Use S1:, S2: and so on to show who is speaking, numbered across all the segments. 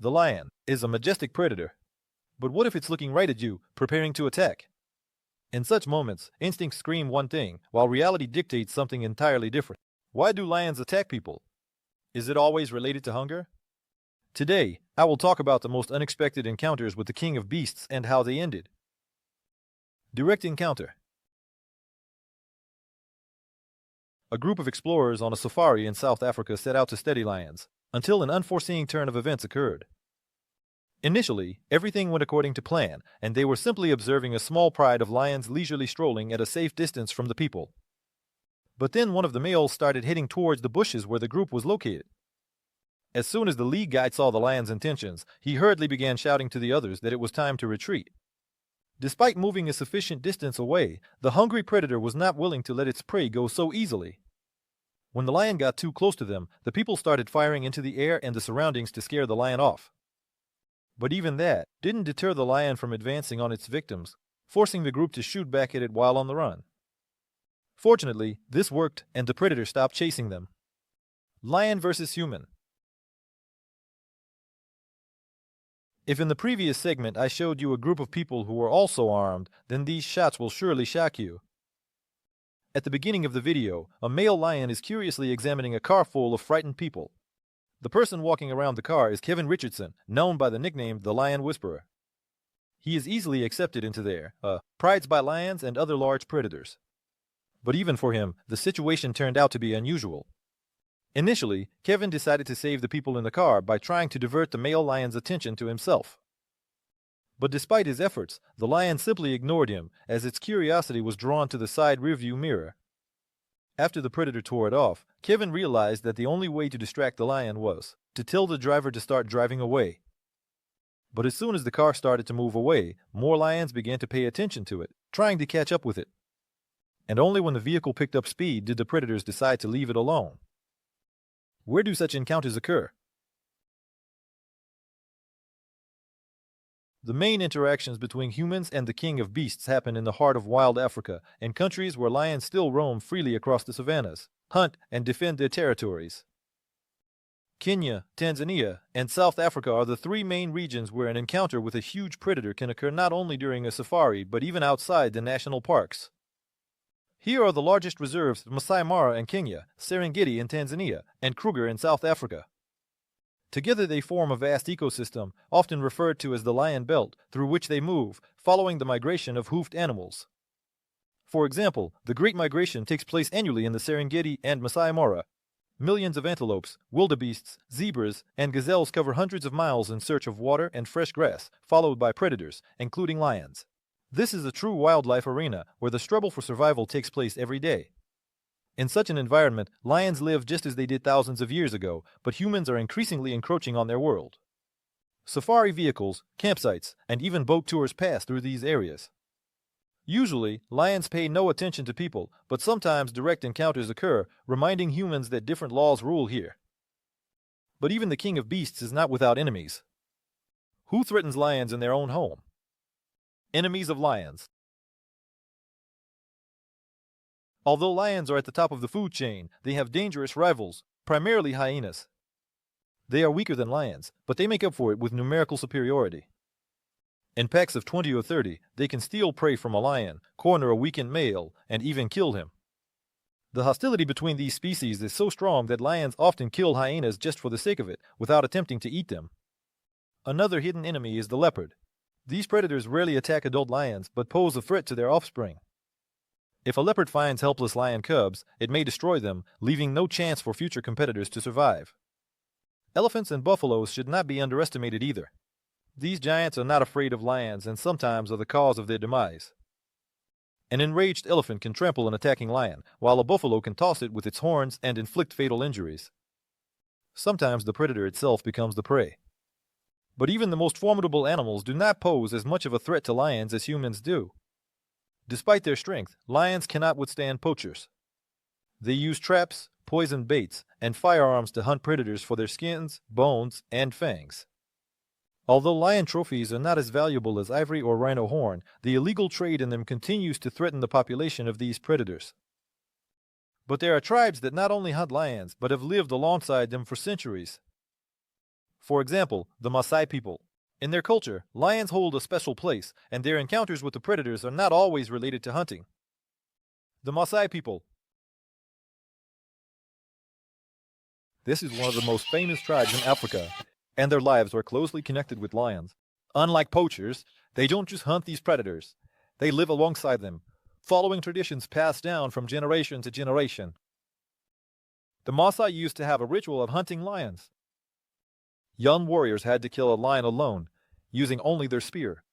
S1: The lion is a majestic predator. But what if it's looking right at you, preparing to attack? In such moments, instincts scream one thing, while reality dictates something entirely different. Why do lions attack people? Is it always related to hunger? Today, I will talk about the most unexpected encounters with the king of beasts and how they ended. Direct encounter. A group of explorers on a safari in South Africa set out to study lions, until an unforeseen turn of events occurred. Initially, everything went according to plan, and they were simply observing a small pride of lions leisurely strolling at a safe distance from the people. But then one of the males started heading towards the bushes where the group was located. As soon as the lead guide saw the lion's intentions, he hurriedly began shouting to the others that it was time to retreat. Despite moving a sufficient distance away, the hungry predator was not willing to let its prey go so easily. When the lion got too close to them, the people started firing into the air and the surroundings to scare the lion off. But even that didn't deter the lion from advancing on its victims, forcing the group to shoot back at it while on the run. Fortunately, this worked and the predator stopped chasing them. Lion versus human. If in the previous segment I showed you a group of people who were also armed, then these shots will surely shock you. At the beginning of the video, a male lion is curiously examining a car full of frightened people. The person walking around the car is Kevin Richardson, known by the nickname the Lion Whisperer. He is easily accepted into their prides by lions and other large predators. But even for him, the situation turned out to be unusual. Initially, Kevin decided to save the people in the car by trying to divert the male lion's attention to himself. But despite his efforts, the lion simply ignored him as its curiosity was drawn to the side rearview mirror. After the predator tore it off, Kevin realized that the only way to distract the lion was to tell the driver to start driving away. But as soon as the car started to move away, more lions began to pay attention to it, trying to catch up with it. And only when the vehicle picked up speed did the predators decide to leave it alone. Where do such encounters occur? The main interactions between humans and the king of beasts happen in the heart of wild Africa, in countries where lions still roam freely across the savannas, hunt, and defend their territories. Kenya, Tanzania, and South Africa are the three main regions where an encounter with a huge predator can occur not only during a safari but even outside the national parks. Here are the largest reserves of Masai Mara in Kenya, Serengeti in Tanzania, and Kruger in South Africa. Together they form a vast ecosystem, often referred to as the Lion Belt, through which they move, following the migration of hoofed animals. For example, the Great Migration takes place annually in the Serengeti and Masai Mara. Millions of antelopes, wildebeests, zebras, and gazelles cover hundreds of miles in search of water and fresh grass, followed by predators, including lions. This is a true wildlife arena where the struggle for survival takes place every day. In such an environment, lions live just as they did thousands of years ago, but humans are increasingly encroaching on their world. Safari vehicles, campsites, and even boat tours pass through these areas. Usually, lions pay no attention to people, but sometimes direct encounters occur, reminding humans that different laws rule here. But even the king of beasts is not without enemies. Who threatens lions in their own home? Enemies of lions. Although lions are at the top of the food chain, they have dangerous rivals, primarily hyenas. They are weaker than lions, but they make up for it with numerical superiority. In packs of 20 or 30, they can steal prey from a lion, corner a weakened male, and even kill him. The hostility between these species is so strong that lions often kill hyenas just for the sake of it, without attempting to eat them. Another hidden enemy is the leopard. These predators rarely attack adult lions, but pose a threat to their offspring. If a leopard finds helpless lion cubs, it may destroy them, leaving no chance for future competitors to survive. Elephants and buffaloes should not be underestimated either. These giants are not afraid of lions and sometimes are the cause of their demise. An enraged elephant can trample an attacking lion, while a buffalo can toss it with its horns and inflict fatal injuries. Sometimes the predator itself becomes the prey. But even the most formidable animals do not pose as much of a threat to lions as humans do. Despite their strength, lions cannot withstand poachers. They use traps, poison baits, and firearms to hunt predators for their skins, bones, and fangs. Although lion trophies are not as valuable as ivory or rhino horn, the illegal trade in them continues to threaten the population of these predators. But there are tribes that not only hunt lions, but have lived alongside them for centuries. For example, the Maasai people. In their culture, lions hold a special place, and their encounters with the predators are not always related to hunting. The Maasai people. This is one of the most famous tribes in Africa, and their lives are closely connected with lions. Unlike poachers, they don't just hunt these predators. They live alongside them, following traditions passed down from generation to generation. The Maasai used to have a ritual of hunting lions. Young warriors had to kill a lion alone, using only their spear.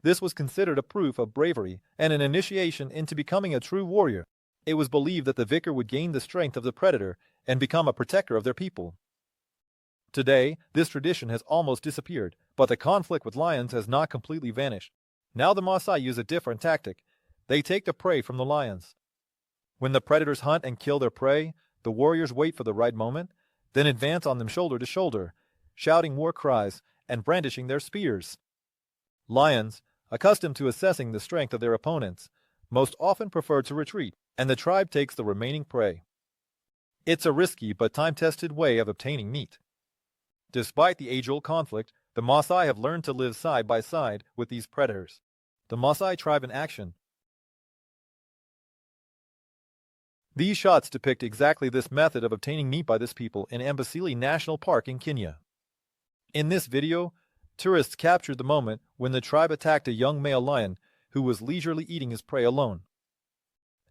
S1: This was considered a proof of bravery and an initiation into becoming a true warrior. It was believed that the victor would gain the strength of the predator and become a protector of their people. Today, this tradition has almost disappeared, but the conflict with lions has not completely vanished. Now the Maasai use a different tactic. They take the prey from the lions. When the predators hunt and kill their prey, the warriors wait for the right moment, then advance on them shoulder to shoulder, shouting war cries and brandishing their spears. Lions, accustomed to assessing the strength of their opponents, most often prefer to retreat, and the tribe takes the remaining prey. It's a risky but time-tested way of obtaining meat. Despite the age-old conflict, the Maasai have learned to live side by side with these predators. The Maasai tribe in action. These shots depict exactly this method of obtaining meat by this people in Amboseli National Park in Kenya. In this video, tourists captured the moment when the tribe attacked a young male lion who was leisurely eating his prey alone.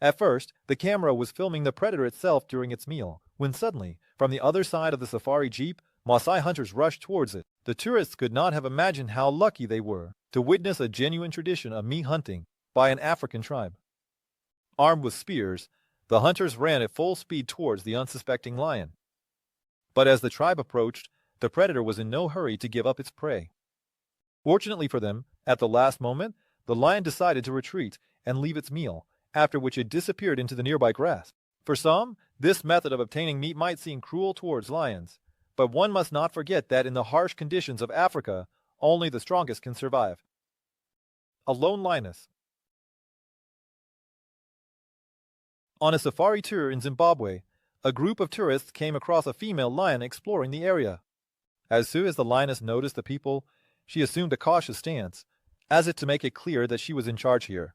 S1: At first, the camera was filming the predator itself during its meal, when suddenly, from the other side of the safari jeep, Maasai hunters rushed towards it. The tourists could not have imagined how lucky they were to witness a genuine tradition of meat hunting by an African tribe. Armed with spears, the hunters ran at full speed towards the unsuspecting lion. But as the tribe approached, the predator was in no hurry to give up its prey. Fortunately for them, at the last moment, the lion decided to retreat and leave its meal, after which it disappeared into the nearby grass. For some, this method of obtaining meat might seem cruel towards lions, but one must not forget that in the harsh conditions of Africa, only the strongest can survive. A lone lioness. On a safari tour in Zimbabwe, a group of tourists came across a female lion exploring the area. As soon as the lioness noticed the people, she assumed a cautious stance, as if to make it clear that she was in charge here.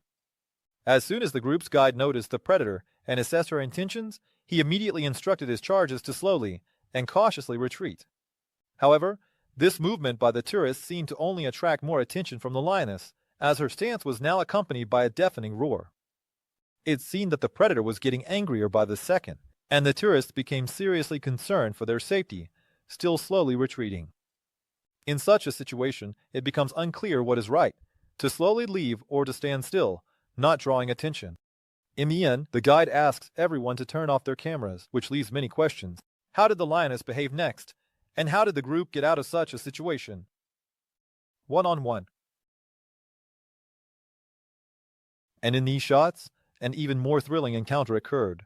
S1: As soon as the group's guide noticed the predator and assessed her intentions, he immediately instructed his charges to slowly and cautiously retreat. However, this movement by the tourists seemed to only attract more attention from the lioness, as her stance was now accompanied by a deafening roar. It seemed that the predator was getting angrier by the second, and the tourists became seriously concerned for their safety, still slowly retreating. In such a situation, it becomes unclear what is right, to slowly leave or to stand still, not drawing attention. In the end, the guide asks everyone to turn off their cameras, which leaves many questions. How did the lioness behave next? And how did the group get out of such a situation? One-on-one. And in these shots, an even more thrilling encounter occurred.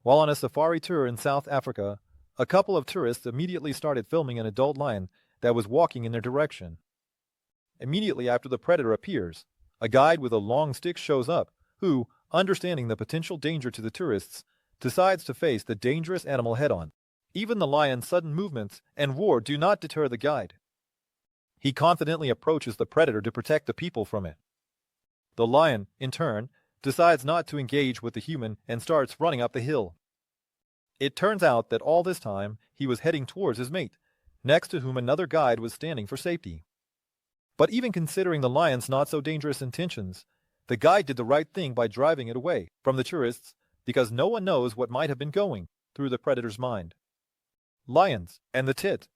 S1: While on a safari tour in South Africa, a couple of tourists immediately started filming an adult lion that was walking in their direction. Immediately after the predator appears, a guide with a long stick shows up, who, understanding the potential danger to the tourists, decides to face the dangerous animal head-on. Even the lion's sudden movements and roar do not deter the guide. He confidently approaches the predator to protect the people from it. The lion, in turn, decides not to engage with the human and starts running up the hill. It turns out that all this time he was heading towards his mate, next to whom another guide was standing for safety. But even considering the lion's not-so-dangerous intentions, the guide did the right thing by driving it away from the tourists, because no one knows what might have been going through the predator's mind. Lions and the tit.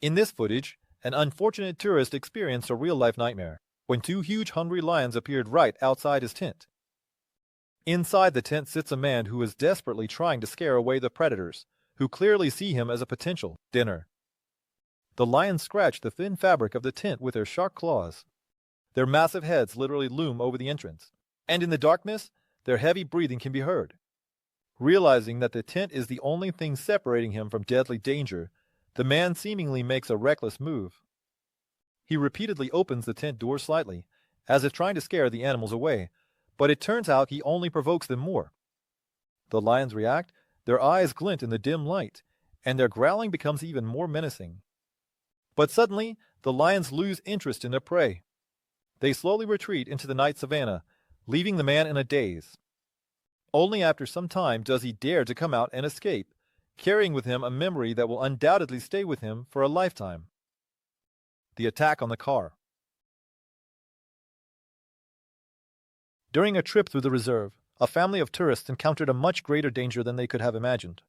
S1: In this footage, an unfortunate tourist experienced a real-life nightmare when two huge hungry lions appeared right outside his tent. Inside the tent sits a man who is desperately trying to scare away the predators, who clearly see him as a potential dinner. The lions scratch the thin fabric of the tent with their sharp claws. Their massive heads literally loom over the entrance, and in the darkness, their heavy breathing can be heard. Realizing that the tent is the only thing separating him from deadly danger, the man seemingly makes a reckless move. He repeatedly opens the tent door slightly, as if trying to scare the animals away, but it turns out he only provokes them more. The lions react Their eyes glint in the dim light, and their growling becomes even more menacing. But suddenly, the lions lose interest in their prey. They slowly retreat into the night savanna, leaving the man in a daze. Only after some time does he dare to come out and escape, carrying with him a memory that will undoubtedly stay with him for a lifetime. The attack on the car. During a trip through the reserve, a family of tourists encountered a much greater danger than they could have imagined.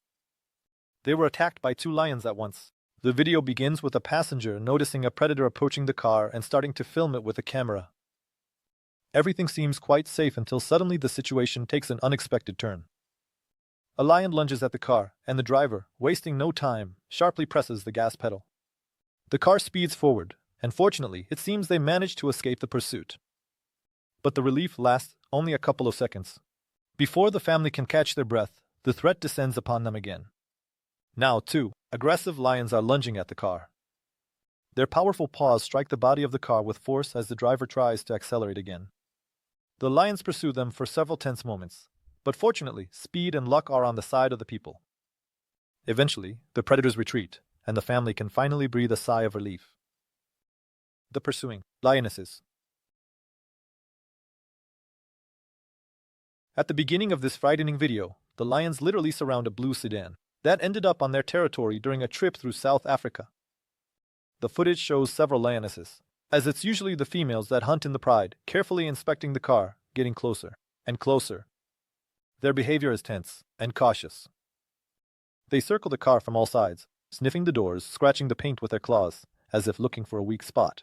S1: They were attacked by 2 lions at once. The video begins with a passenger noticing a predator approaching the car and starting to film it with a camera. Everything seems quite safe until suddenly the situation takes an unexpected turn. A lion lunges at the car, and the driver, wasting no time, sharply presses the gas pedal. The car speeds forward, and fortunately, it seems they manage to escape the pursuit. But the relief lasts only a couple of seconds. Before the family can catch their breath, the threat descends upon them again. Now, 2 aggressive lions are lunging at the car. Their powerful paws strike the body of the car with force as the driver tries to accelerate again. The lions pursue them for several tense moments, but fortunately, speed and luck are on the side of the people. Eventually, the predators retreat, and the family can finally breathe a sigh of relief. The pursuing lionesses. At the beginning of this frightening video, the lions literally surround a blue sedan that ended up on their territory during a trip through South Africa. The footage shows several lionesses, as it's usually the females that hunt in the pride, carefully inspecting the car, getting closer and closer. Their behavior is tense and cautious. They circle the car from all sides, sniffing the doors, scratching the paint with their claws, as if looking for a weak spot.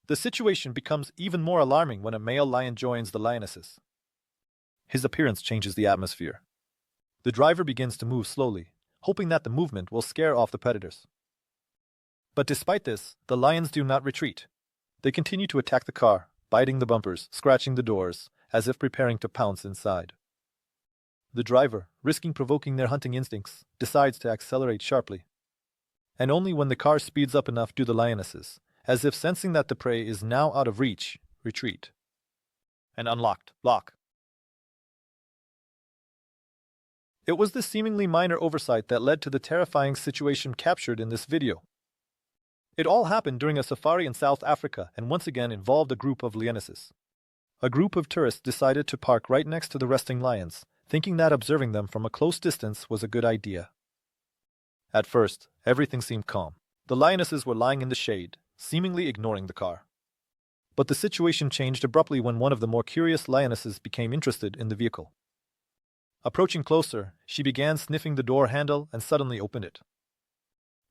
S1: The situation becomes even more alarming when a male lion joins the lionesses. His appearance changes the atmosphere. The driver begins to move slowly, hoping that the movement will scare off the predators. But despite this, the lions do not retreat. They continue to attack the car, biting the bumpers, scratching the doors, as if preparing to pounce inside. The driver, risking provoking their hunting instincts, decides to accelerate sharply. And only when the car speeds up enough do the lionesses, as if sensing that the prey is now out of reach, retreat. An unlocked lock. It was this seemingly minor oversight that led to the terrifying situation captured in this video. It all happened during a safari in South Africa and once again involved a group of lionesses. A group of tourists decided to park right next to the resting lions, thinking that observing them from a close distance was a good idea. At first, everything seemed calm. The lionesses were lying in the shade, seemingly ignoring the car. But the situation changed abruptly when one of the more curious lionesses became interested in the vehicle. Approaching closer, she began sniffing the door handle and suddenly opened it.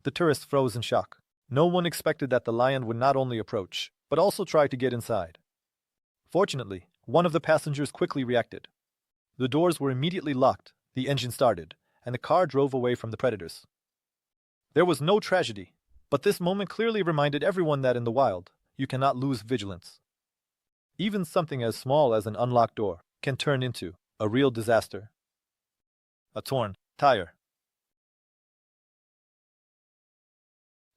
S1: The tourists froze in shock. No one expected that the lion would not only approach, but also try to get inside. Fortunately, one of the passengers quickly reacted. The doors were immediately locked, the engine started, and the car drove away from the predators. There was no tragedy, but this moment clearly reminded everyone that in the wild, you cannot lose vigilance. Even something as small as an unlocked door can turn into a real disaster. A torn tire.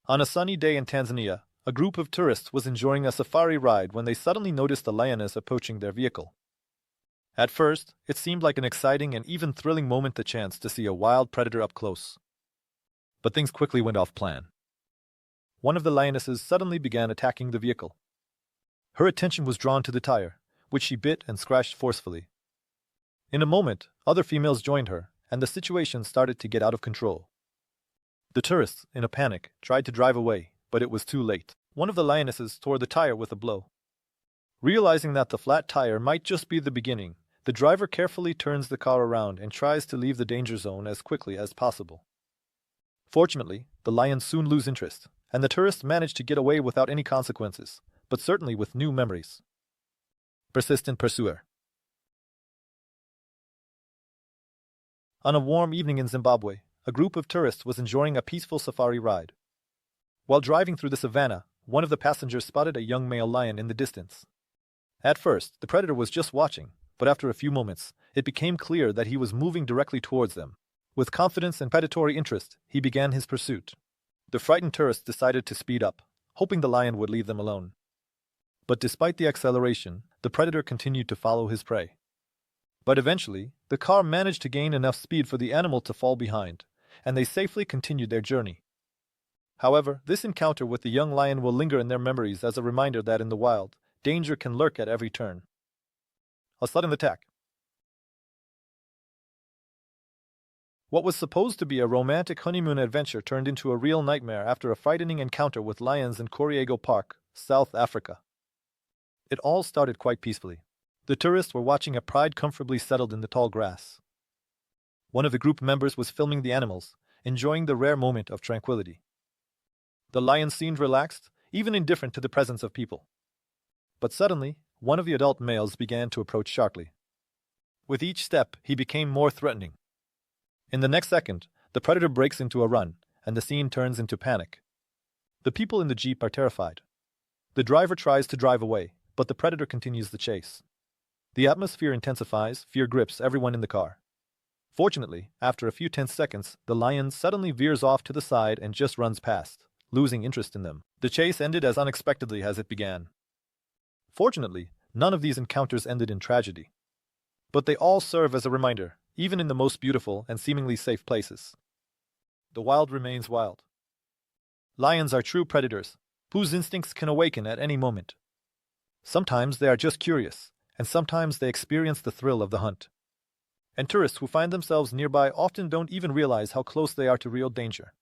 S1: On a sunny day in Tanzania, a group of tourists was enjoying a safari ride when they suddenly noticed a lioness approaching their vehicle. At first, it seemed like an exciting and even thrilling moment, the chance to see a wild predator up close. But things quickly went off plan. One of the lionesses suddenly began attacking the vehicle. Her attention was drawn to the tire, which she bit and scratched forcefully. In a moment, other females joined her, and the situation started to get out of control. The tourists, in a panic, tried to drive away, but it was too late. One of the lionesses tore the tire with a blow. Realizing that the flat tire might just be the beginning, the driver carefully turns the car around and tries to leave the danger zone as quickly as possible. Fortunately, the lions soon lose interest, and the tourists manage to get away without any consequences, but certainly with new memories. Persistent pursuer. On a warm evening in Zimbabwe, a group of tourists was enjoying a peaceful safari ride. While driving through the savannah, one of the passengers spotted a young male lion in the distance. At first, the predator was just watching, but after a few moments, it became clear that he was moving directly towards them. With confidence and predatory interest, he began his pursuit. The frightened tourists decided to speed up, hoping the lion would leave them alone. But despite the acceleration, the predator continued to follow his prey. But eventually, the car managed to gain enough speed for the animal to fall behind, and they safely continued their journey. However, this encounter with the young lion will linger in their memories as a reminder that in the wild, danger can lurk at every turn. A sudden attack. What was supposed to be a romantic honeymoon adventure turned into a real nightmare after a frightening encounter with lions in Koriego Park, South Africa. It all started quite peacefully. The tourists were watching a pride comfortably settled in the tall grass. One of the group members was filming the animals, enjoying the rare moment of tranquility. The lion seemed relaxed, even indifferent to the presence of people. But suddenly, one of the adult males began to approach sharply. With each step, he became more threatening. In the next second, the predator breaks into a run, and the scene turns into panic. The people in the jeep are terrified. The driver tries to drive away, but the predator continues the chase. The atmosphere intensifies, fear grips everyone in the car. Fortunately, after a few tense seconds, the lion suddenly veers off to the side and just runs past, losing interest in them. The chase ended as unexpectedly as it began. Fortunately, none of these encounters ended in tragedy. But they all serve as a reminder, even in the most beautiful and seemingly safe places. The wild remains wild. Lions are true predators, whose instincts can awaken at any moment. Sometimes they are just curious, and sometimes they experience the thrill of the hunt. And tourists who find themselves nearby often don't even realize how close they are to real danger.